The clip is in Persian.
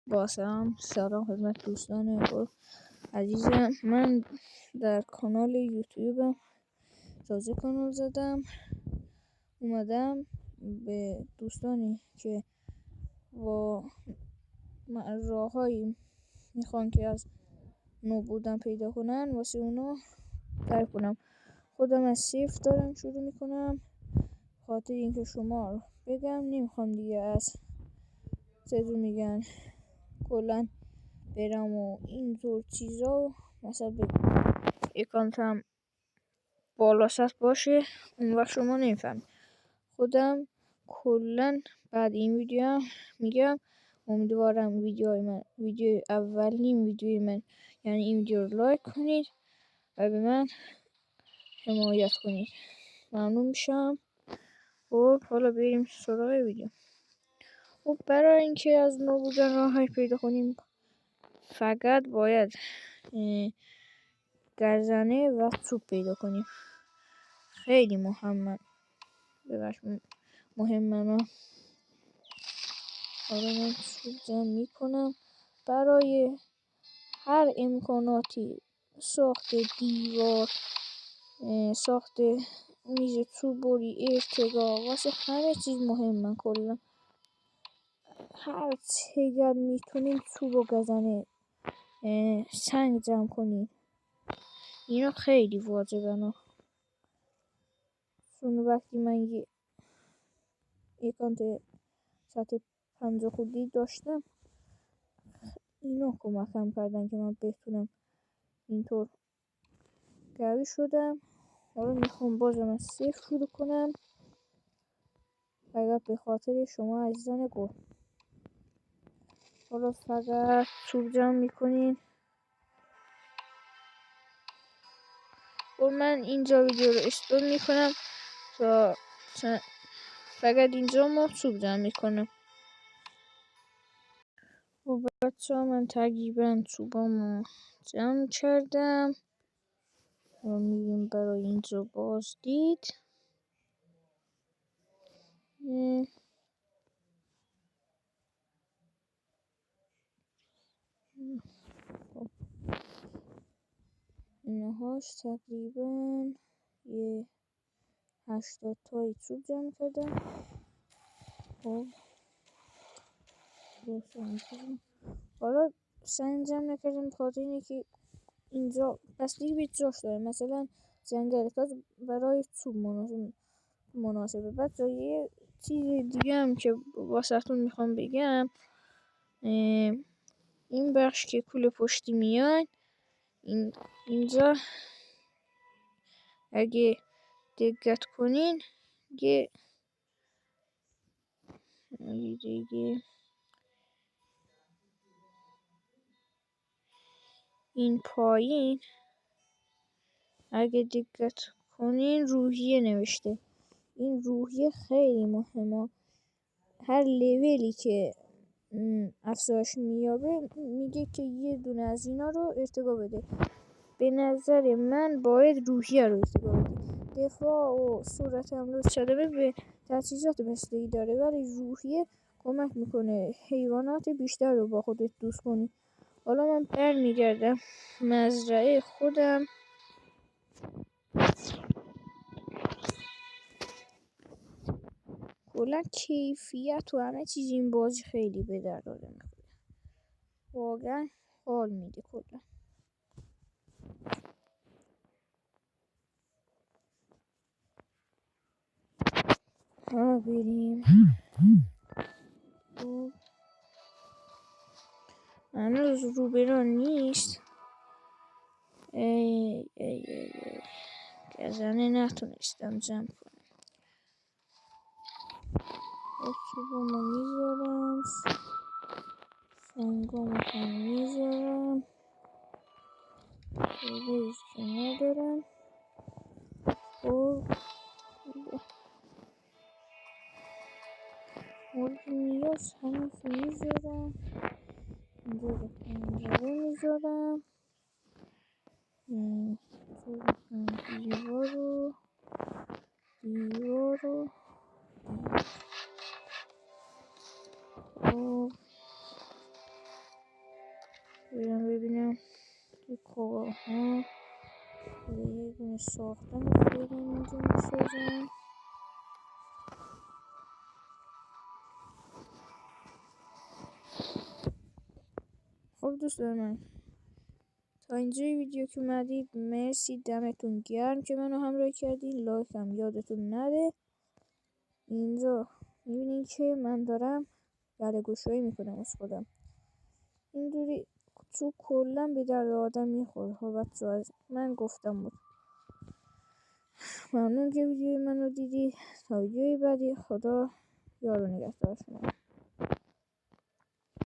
سلام خدمت دوستان عزیزم. من در کانال یوتیوبم تازه کانال زدم، اومدم به دوستانی که با راههایی میخوان که از نو بودن پیدا کنن واسه اونا تعریف کنم. خودم از صفر دارم شروع میکنم، خاطر اینکه شما رو بگم نمیخوام دیگه از چطور میگن کلا برم و اینطور چیزا و مثلا بگم اکانتم بالا سطح باشه، اون وقت شما نمیفهمید. خودم کلا بعد این ویدیو میگم امیدوارم ویدیو اولین ویدیوی من یعنی این ویدیو رو لایک کنید و به من حمایت کنید، ممنون میشم. خب حالا بریم سراغ ویدیو. خب برای اینکه از نو بودن راهی پیدا کنیم فقط باید گزنه و چوب پیدا کنیم. خیلی مهمه. حالا من چوب جمع میکنم برای هر امکاناتی، ساخت دیوار، ساخت میز چوبوری، ارتگاه، واسه همه چیز مهمه. کلا هر چقدر میتونیم چوب و گزنه سنگ جمع کنیم، اینا خیلی واجبه. چون وقتی من یه اکانت سطح 50 خودی داشتم، اینا کمکم کردن که من بتونم اینطور قوی شدم. حالا میخوام بازم از صفر شروع کنم، فقط به خاطر شما عزیزان گل. حالا فقط چوب جمع میکنین و من اینجا ویدیو رو استوب میکنم تا فقط اینجا ما چوب جمع میکنم. و بچه ها من تقریبا چوبامو جمع کردم و میریم برای اینجا بازدید. اینهاش تقریبا یه 80 تایی چوب جمع کردم. خب حالا سنگ جمع نکردم خاطر اینه که اینجا بستگی به جاش داره، مثلا جنگل برای چوب مناسبه. بعد یه چیز دیگه هم که واسهتون میخوام بگم، این بخش که کوله پشتی میاد اینجا اگه دقت کنین دیگه این پایین اگه دقت کنین روحیه نوشته. این روحیه خیلی مهمه. هر لولی که افزایش مییابه میگه که یه دونه از اینا رو ارتقا بده. به نظر من باید روحیه رو ارتقا بده. دفاع و صورت حمله و صدمه به تجهیزات بستگی داره، ولی روحیه کمک میکنه حیوانات بیشتر رو با خودت دوست کنی. حالا من برمیگردم مزرعه خودم. کلا کیفیت و همه چیز این بازی خیلی به درد آدم میخوره، واقعا حال میده کلا. ها بریم. هنوز روبران نیست. ای گزنه نتونستم جمع کنم. چوبامو میذارم، سنگامو هم میذارم، روز که ندارم. خب مورد نیاز هنوز میذارم، اینجا رو پنجره میذارم، دیوار رو برم ببینم یه کاغاها یه دونه ساختن رو خیلی اینجا میسازم. خب دوستان من تا اینجای ویدیو که اومدید مرسی، دمتون گرم که منو همراهی کردین. لایک هم یادتون نره. اینجا میبینین که من دارم گله گشایی میکنم از خودم. اینجوری تو کلا به درد آدم میخوره. خب بچه از من گفتم بود. ممنون که ویدیوی منو دیدی. تا ویدیوی بعدی، خدا یار و نگهدار شما.